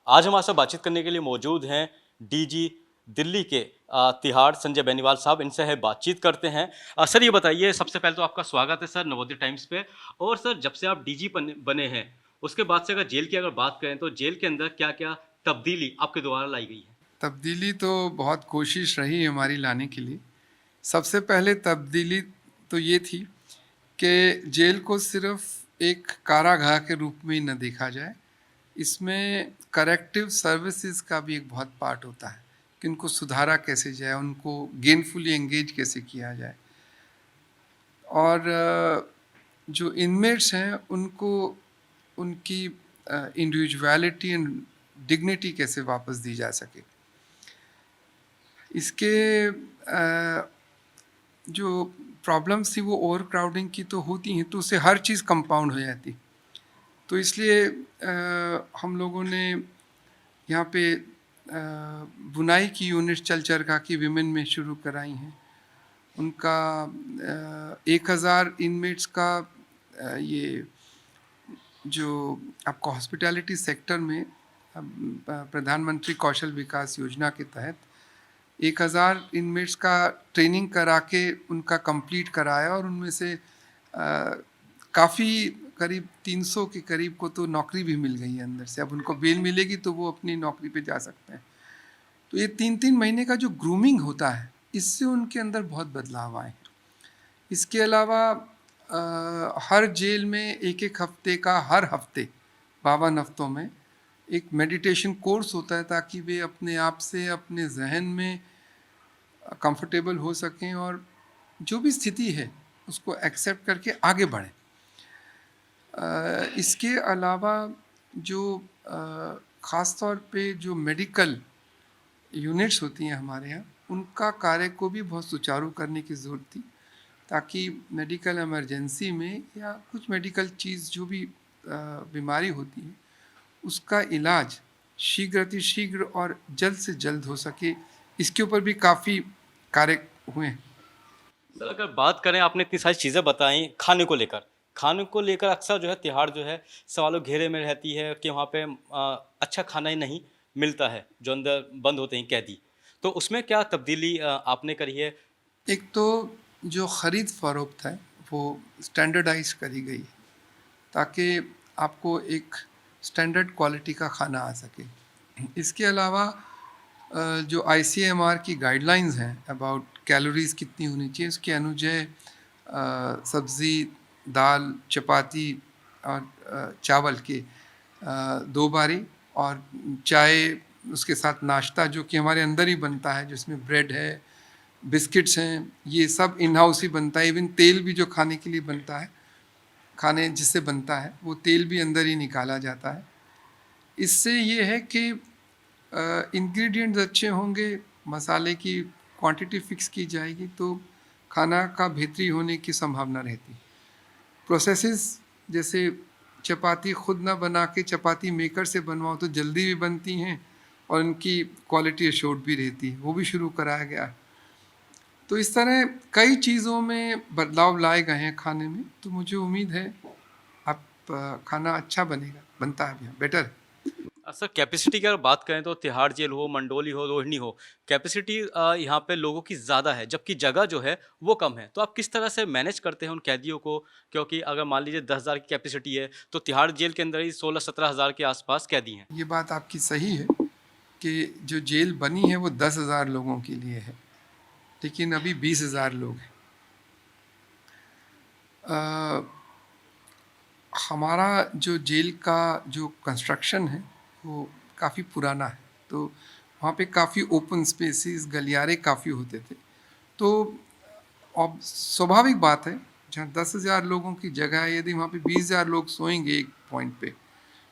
आज हमारे साथ बातचीत करने के लिए मौजूद हैं डीजी दिल्ली के तिहाड़ संजय बेनीवाल साहब। इनसे है बातचीत करते हैं। सर ये बताइए, सबसे पहले तो आपका स्वागत है सर नवोदय टाइम्स पे। और सर जब से आप डीजी बने हैं उसके बाद से अगर जेल की अगर बात करें तो जेल के अंदर क्या क्या तब्दीली आपके द्वारा लाई गई है? तब्दीली तो बहुत कोशिश रही हमारी लाने के लिए। सबसे पहले तब्दीली तो ये थी कि जेल को सिर्फ एक कारागार के रूप में ही न देखा जाए, इसमें करेक्टिव सर्विसेज का भी एक बहुत पार्ट होता है कि उनको सुधारा कैसे जाए, उनको गेनफुली एंगेज कैसे किया जाए, और जो इनमेट्स हैं उनको उनकी इंडिविजुअलिटी एंड डिग्निटी कैसे वापस दी जा सके। इसके जो प्रॉब्लम्स थी वो ओवर क्राउडिंग की तो होती हैं, तो उससे हर चीज़ कंपाउंड हो जाती। तो इसलिए हम लोगों ने यहाँ पे बुनाई की यूनिट चल चरखा की विमेन में शुरू कराई हैं। उनका 1000 इनमेट्स का ये जो आपको हॉस्पिटैलिटी सेक्टर में प्रधानमंत्री कौशल विकास योजना के तहत 1000 इनमेट्स का ट्रेनिंग करा के उनका कंप्लीट कराया, और उनमें से काफ़ी करीब 300 के करीब को तो नौकरी भी मिल गई है अंदर से। अब उनको बेल मिलेगी तो वो अपनी नौकरी पे जा सकते हैं। तो ये 3-3 महीने का जो ग्रूमिंग होता है, इससे उनके अंदर बहुत बदलाव आए। इसके अलावा हर जेल में एक हफ्ते का, हर हफ्ते 52 हफ्तों में एक मेडिटेशन कोर्स होता है, ताकि वे अपने आप से अपने जहन में कंफर्टेबल हो सकें और जो भी स्थिति है उसको एक्सेप्ट करके आगे बढ़ें। इसके अलावा जो ख़ास तौर पे जो मेडिकल यूनिट्स होती हैं हमारे यहाँ, उनका कार्य को भी बहुत सुचारू करने की ज़रूरत थी, ताकि मेडिकल इमरजेंसी में या कुछ मेडिकल चीज़ जो भी बीमारी होती है उसका इलाज शीघ्र और जल्द से जल्द हो सके। इसके ऊपर भी काफ़ी कार्य हुए हैं। सर अगर बात करें, आपने इतनी सारी चीज़ें बताई खाने को लेकर अक्सर जो है तिहाड़ जो है सवालों घेरे में रहती है कि वहाँ पे अच्छा खाना ही नहीं मिलता है जो अंदर बंद होते हैं कैदी। तो उसमें क्या तब्दीली आपने करी है? एक तो जो ख़रीद फ़रोख्त है वो स्टैंडर्डाइज करी गई है, ताकि आपको एक स्टैंडर्ड क्वालिटी का खाना आ सके। इसके अलावा जो ICMR की गाइडलाइंस हैं अबाउट कैलोरीज़ कितनी होनी चाहिए, उसके अनुଯାयी सब्ज़ी, दाल, चपाती और चावल के 2 बारी, और चाय, उसके साथ नाश्ता जो कि हमारे अंदर ही बनता है, जिसमें ब्रेड है, बिस्किट्स हैं, ये सब इन हाउस ही बनता है। इवन तेल भी जो खाने के लिए बनता है, खाने जिससे बनता है, वो तेल भी अंदर ही निकाला जाता है। इससे ये है कि इंग्रेडिएंट्स अच्छे होंगे, मसाले की क्वांटिटी फिक्स की जाएगी, तो खाना का बेहतरी होने की संभावना रहती। प्रोसेसेस जैसे चपाती खुद ना बना के चपाती मेकर से बनवाओ तो जल्दी भी बनती हैं और उनकी क्वालिटी एश्योर्ड भी रहती है, वो भी शुरू कराया गया है। तो इस तरह कई चीज़ों में बदलाव लाए गए हैं खाने में, तो मुझे उम्मीद है अब खाना अच्छा बनेगा, बनता है अभी बेटर। सर कैपेसिटी की अगर बात करें तो तिहाड़ जेल हो, मंडोली हो, रोहिणी हो, कैपेसिटी यहाँ पे लोगों की ज़्यादा है जबकि जगह जो है वो कम है। तो आप किस तरह से मैनेज करते हैं उन कैदियों को? क्योंकि अगर मान लीजिए 10,000 की कैपेसिटी है तो तिहाड़ जेल के अंदर ही 16-17 हज़ार के आसपास कैदी हैं। ये बात आपकी सही है कि जो जेल बनी है वो 10,000 लोगों के लिए है, लेकिन अभी 20,000 लोग हैं। हमारा जो जेल का जो कंस्ट्रक्शन है वो काफ़ी पुराना है, तो वहाँ पे काफ़ी ओपन स्पेसेस, गलियारे काफ़ी होते थे। तो अब स्वाभाविक बात है, जहाँ 10,000 लोगों की जगह है, यदि वहाँ पे 20,000 लोग सोएंगे एक पॉइंट पे,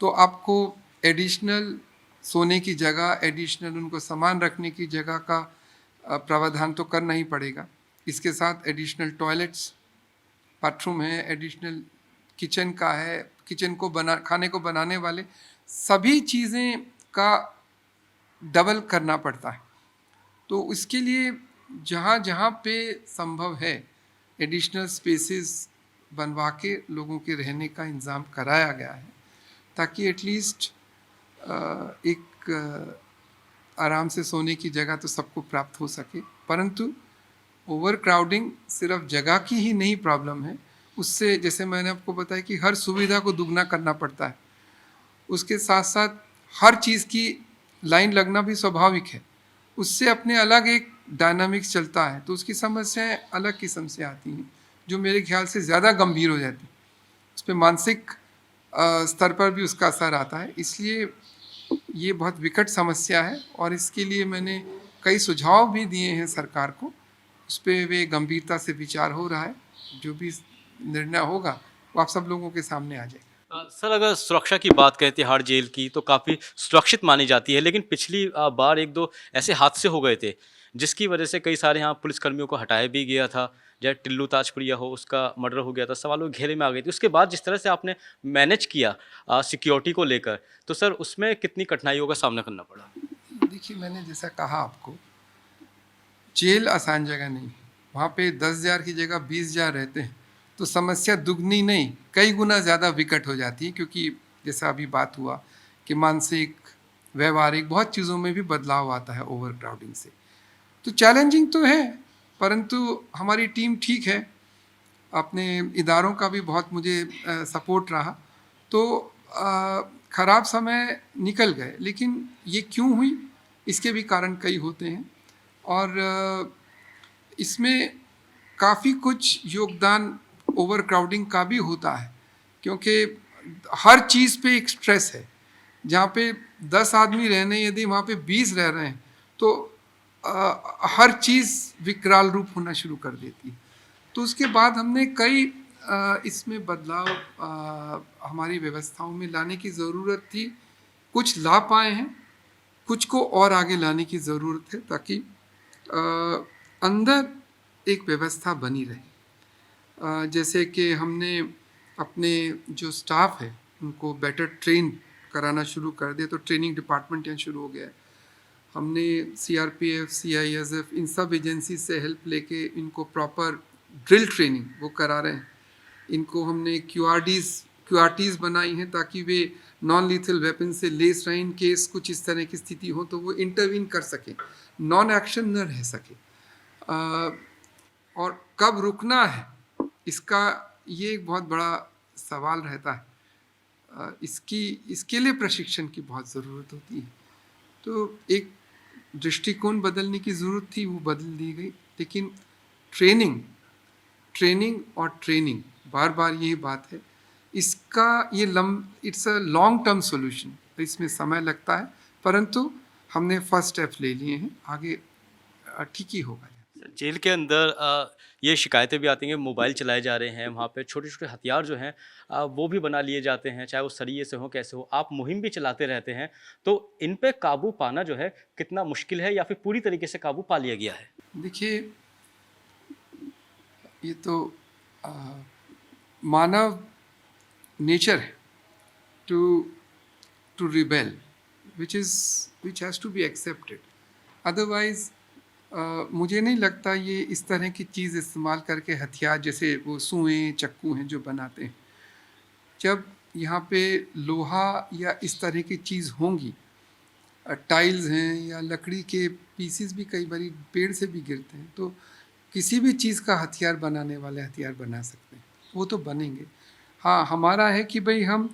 तो आपको एडिशनल सोने की जगह, एडिशनल उनको सामान रखने की जगह का प्रावधान तो करना ही पड़ेगा। इसके साथ एडिशनल टॉयलेट्स, बाथरूम है, एडिशनल किचन का है, किचन को खाने को बनाने वाले सभी चीज़ें का डबल करना पड़ता है। तो इसके लिए जहाँ जहाँ पे संभव है एडिशनल स्पेसेस बनवा के लोगों के रहने का इंतज़ाम कराया गया है, ताकि एटलीस्ट एक आराम से सोने की जगह तो सबको प्राप्त हो सके, परंतु ओवर क्राउडिंग सिर्फ जगह की ही नहीं प्रॉब्लम है, उससे जैसे मैंने आपको बताया कि हर सुविधा को दुगना करना पड़ता है, उसके साथ साथ हर चीज़ की लाइन लगना भी स्वाभाविक है, उससे अपने अलग एक डायनामिक्स चलता है, तो उसकी समस्याएं अलग किस्म से आती हैं जो मेरे ख्याल से ज़्यादा गंभीर हो जाती है, उस पर मानसिक स्तर पर भी उसका असर आता है। इसलिए ये बहुत विकट समस्या है और इसके लिए मैंने कई सुझाव भी दिए हैं सरकार को, उस पर वे गंभीरता से विचार हो रहा है, जो भी निर्णय होगा वो आप सब लोगों के सामने आ जाएगा। सर अगर सुरक्षा की बात करें तिहाड़ जेल की तो काफ़ी सुरक्षित मानी जाती है, लेकिन पिछली बार एक दो ऐसे हादसे हो गए थे जिसकी वजह से कई सारे यहाँ पुलिसकर्मियों को हटाया भी गया था। जैसे टिल्लू ताजपुरिया हो, उसका मर्डर हो गया था, सवाल वो घेरे में आ गई थी। उसके बाद जिस तरह से आपने मैनेज किया सिक्योरिटी को लेकर, तो सर उसमें कितनी कठिनाइयों का सामना करना पड़ा? देखिए, मैंने जैसा कहा आपको, जेल आसान जगह नहीं है, वहाँ पे 10,000 की जगह 20,000 रहते हैं, तो समस्या दुगनी नहीं कई गुना ज़्यादा विकट हो जाती है, क्योंकि जैसा अभी बात हुआ कि मानसिक व्यवहारिक बहुत चीज़ों में भी बदलाव आता है ओवर क्राउडिंग से। तो चैलेंजिंग तो है, परंतु हमारी टीम ठीक है, अपने इदारों का भी बहुत मुझे सपोर्ट रहा, तो ख़राब समय निकल गए। लेकिन ये क्यों हुई, इसके भी कारण कई होते हैं और इसमें काफ़ी कुछ योगदान ओवर क्राउडिंग का भी होता है, क्योंकि हर चीज़ पे एक स्ट्रेस है। जहाँ पे 10 आदमी रहने, यदि वहाँ पे 20 रह रहे हैं, तो हर चीज़ विकराल रूप होना शुरू कर देती है। तो उसके बाद हमने कई इसमें बदलाव हमारी व्यवस्थाओं में लाने की ज़रूरत थी। कुछ ला पाए हैं, कुछ को और आगे लाने की ज़रूरत है, ताकि अंदर एक व्यवस्था बनी रहे। जैसे कि हमने अपने जो स्टाफ है उनको बेटर ट्रेन कराना शुरू कर दिया, तो ट्रेनिंग डिपार्टमेंट यहाँ शुरू हो गया है। हमने CRPF, CISF इन सब एजेंसी से हेल्प लेके इनको प्रॉपर ड्रिल ट्रेनिंग वो करा रहे हैं। इनको हमने QRTs बनाई हैं ताकि वे नॉन लीथल वेपन से लेस रहें, इन केस कुछ इस तरह की स्थिति हो तो वो इंटरवीन कर सकें, नॉन एक्शन न रह सके। और कब रुकना है, इसका ये एक बहुत बड़ा सवाल रहता है। इसके लिए प्रशिक्षण की बहुत ज़रूरत होती है। तो एक दृष्टिकोण बदलने की ज़रूरत थी, वो बदल दी गई। लेकिन ट्रेनिंग और ट्रेनिंग, बार बार यही बात है, इसका ये it's a long term solution, इसमें समय लगता है, परंतु हमने फर्स्ट स्टेप ले लिए हैं, आगे ठीक ही होगा। जेल के अंदर ये शिकायतें भी आती हैं कि मोबाइल चलाए जा रहे हैं, वहाँ पे छोटे-छोटे हथियार जो हैं वो भी बना लिए जाते हैं, चाहे वो सरिये से हो, कैसे हो। आप मुहिम भी चलाते रहते हैं, तो इन पे काबू पाना जो है कितना मुश्किल है या फिर पूरी तरीके से काबू पा लिया गया है? देखिए, ये तो मानव नेचर है to rebel, which has to be accepted. Otherwise मुझे नहीं लगता ये इस तरह की चीज़ इस्तेमाल करके हथियार, जैसे वो सुएं चाकू हैं जो बनाते हैं, जब यहाँ पे लोहा या इस तरह की चीज़ होंगी, टाइल्स हैं या लकड़ी के पीसीस भी कई बारी पेड़ से भी गिरते हैं, तो किसी भी चीज़ का हथियार बनाने वाले हथियार बना सकते हैं, वो तो बनेंगे। हाँ, हमारा है कि भाई हम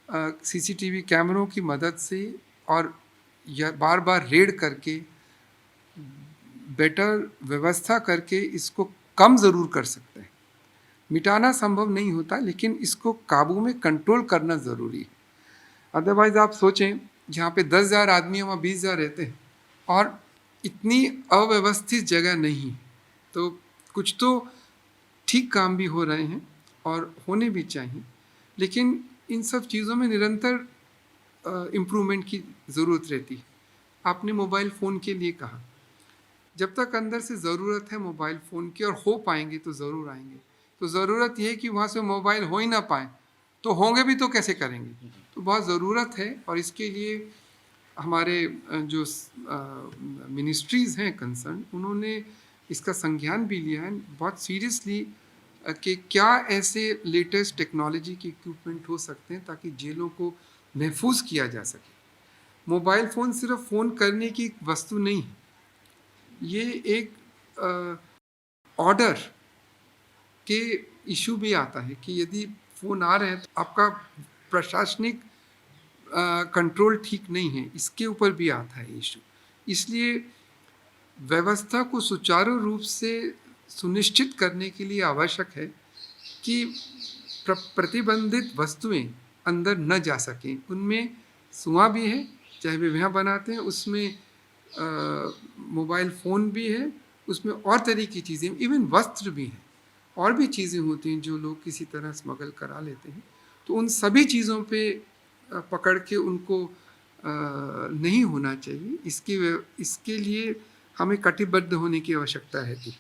CCTV कैमरों की मदद से और या बार बार रेड करके, बेटर व्यवस्था करके इसको कम ज़रूर कर सकते हैं। मिटाना संभव नहीं होता, लेकिन इसको काबू में कंट्रोल करना ज़रूरी है। अदरवाइज़ आप सोचें, जहाँ पे 10,000 आदमी वहाँ 20,000 रहते हैं और इतनी अव्यवस्थित जगह नहीं, तो कुछ तो ठीक काम भी हो रहे हैं और होने भी चाहिए, लेकिन इन सब चीज़ों में निरंतर इम्प्रूवमेंट की ज़रूरत रहती है। आपने मोबाइल फ़ोन के लिए कहा, जब तक अंदर से ज़रूरत है मोबाइल फ़ोन की और हो पाएंगे तो ज़रूर आएंगे। तो ज़रूरत ये है कि वहाँ से मोबाइल हो ही ना पाए तो होंगे भी तो कैसे करेंगे, तो बहुत ज़रूरत है। और इसके लिए हमारे जो मिनिस्ट्रीज़ हैं कंसर्न, उन्होंने इसका संज्ञान भी लिया है बहुत सीरियसली कि क्या ऐसे लेटेस्ट टेक्नोलॉजी के इक्विपमेंट हो सकते हैं ताकि जेलों को महफूज किया जा सके। मोबाइल फ़ोन सिर्फ फ़ोन करने की एक वस्तु नहीं है, ये एक ऑर्डर के इशू भी आता है कि यदि फ़ोन आ रहे हैं तो आपका प्रशासनिक कंट्रोल ठीक नहीं है, इसके ऊपर भी आता है इशू। इसलिए व्यवस्था को सुचारू रूप से सुनिश्चित करने के लिए आवश्यक है कि प्रतिबंधित वस्तुएं अंदर न जा सकें। उनमें धुआं भी है, चाहे वे वहाँ बनाते हैं, उसमें मोबाइल फ़ोन भी है, उसमें और तरह की चीज़ें, इवन वस्त्र भी हैं, और भी चीज़ें होती हैं जो लोग किसी तरह स्मगल करा लेते हैं। तो उन सभी चीज़ों पे पकड़ के उनको नहीं होना चाहिए। इसके लिए हमें कटिबद्ध होने की आवश्यकता है थी।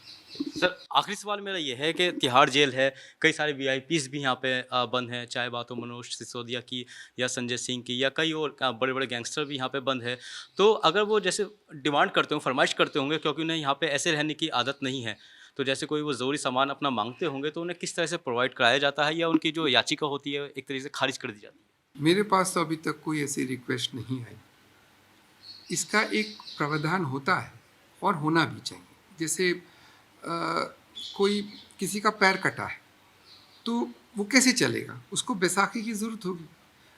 सर आखिरी सवाल मेरा ये है कि तिहाड़ जेल है, कई सारे वीआईपीज भी यहाँ पे बंद हैं, चाहे बात हो मनोज सिसोदिया की या संजय सिंह की या कई और बड़े बड़े गैंगस्टर भी यहाँ पे बंद है। तो अगर वो जैसे डिमांड करते होंगे, फरमाइश करते होंगे, क्योंकि उन्हें यहाँ पे ऐसे रहने की आदत नहीं है, तो जैसे कोई वो ज़रूरी सामान अपना मांगते होंगे तो उन्हें किस तरह से प्रोवाइड कराया जाता है या उनकी जो याचिका होती है एक तरीके से खारिज कर दी जाती है? मेरे पास तो अभी तक कोई ऐसी रिक्वेस्ट नहीं आई। इसका एक प्रावधान होता है और होना भी चाहिए। जैसे कोई किसी का पैर कटा है तो वो कैसे चलेगा, उसको बैसाखी की ज़रूरत होगी,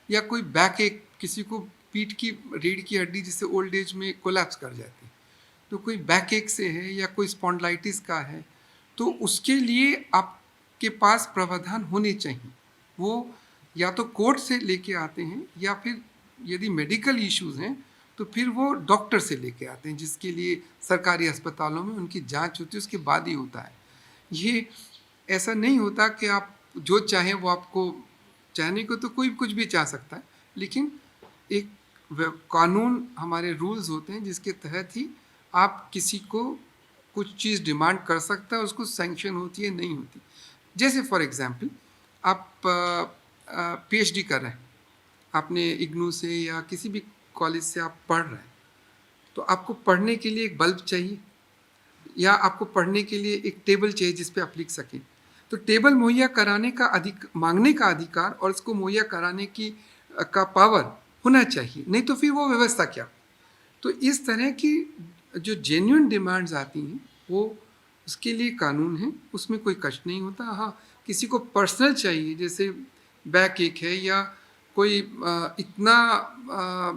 या कोई बैक एक, किसी को पीठ की रीढ़ की हड्डी जिससे ओल्ड एज में कोलैप्स कर जाती है, तो कोई बैक एक से है या कोई स्पॉन्डिलाइटिस का है, तो उसके लिए आपके पास प्रावधान होने चाहिए। वो या तो कोर्ट से लेके आते हैं या फिर यदि मेडिकल इश्यूज हैं तो फिर वो डॉक्टर से लेके आते हैं, जिसके लिए सरकारी अस्पतालों में उनकी जांच होती है, उसके बाद ही होता है। ये ऐसा नहीं होता कि आप जो चाहें वो आपको, चाहने को तो कोई कुछ भी चाह सकता है, लेकिन एक कानून, हमारे रूल्स होते हैं जिसके तहत ही आप किसी को कुछ चीज़ डिमांड कर सकता है, उसको सैंक्शन होती है, नहीं होती। जैसे फॉर एग्जांपल आप पीएचडी कर रहे हैं, आपने इग्नू से या किसी भी कॉलेज से आप पढ़ रहे हैं, तो आपको पढ़ने के लिए एक बल्ब चाहिए या आपको पढ़ने के लिए एक टेबल चाहिए जिस पे आप लिख सकें। तो टेबल मुहैया कराने का मांगने का अधिकार और इसको मुहैया कराने का पावर होना चाहिए, नहीं तो फिर वो व्यवस्था क्या। तो इस तरह की जो जेन्युइन डिमांड्स आती हैं वो, उसके लिए कानून है, उसमें कोई कष्ट नहीं होता। हाँ, किसी को पर्सनल चाहिए, जैसे बैक एक है या कोई इतना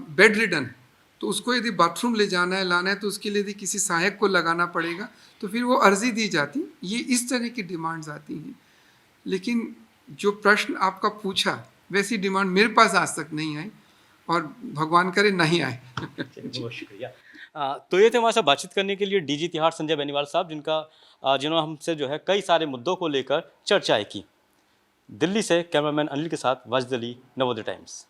बेड रिडन है, तो उसको यदि बाथरूम ले जाना है, लाना है, तो उसके लिए यदि किसी सहायक को लगाना पड़ेगा तो फिर वो अर्जी दी जाती। ये इस तरह की डिमांड्स आती हैं। लेकिन जो प्रश्न आपका पूछा, वैसी डिमांड मेरे पास आज तक नहीं आई और भगवान करे नहीं आए। बहुत शुक्रिया। तो ये थे हमारे साथ बातचीत करने के लिए डीजी तिहाड़ संजय बेनीवाल साहब, जिन्होंने हमसे जो है कई सारे मुद्दों को लेकर चर्चाएं की। दिल्ली से कैमरामैन अनिल के साथ वाजिद अली, नवोदय टाइम्स।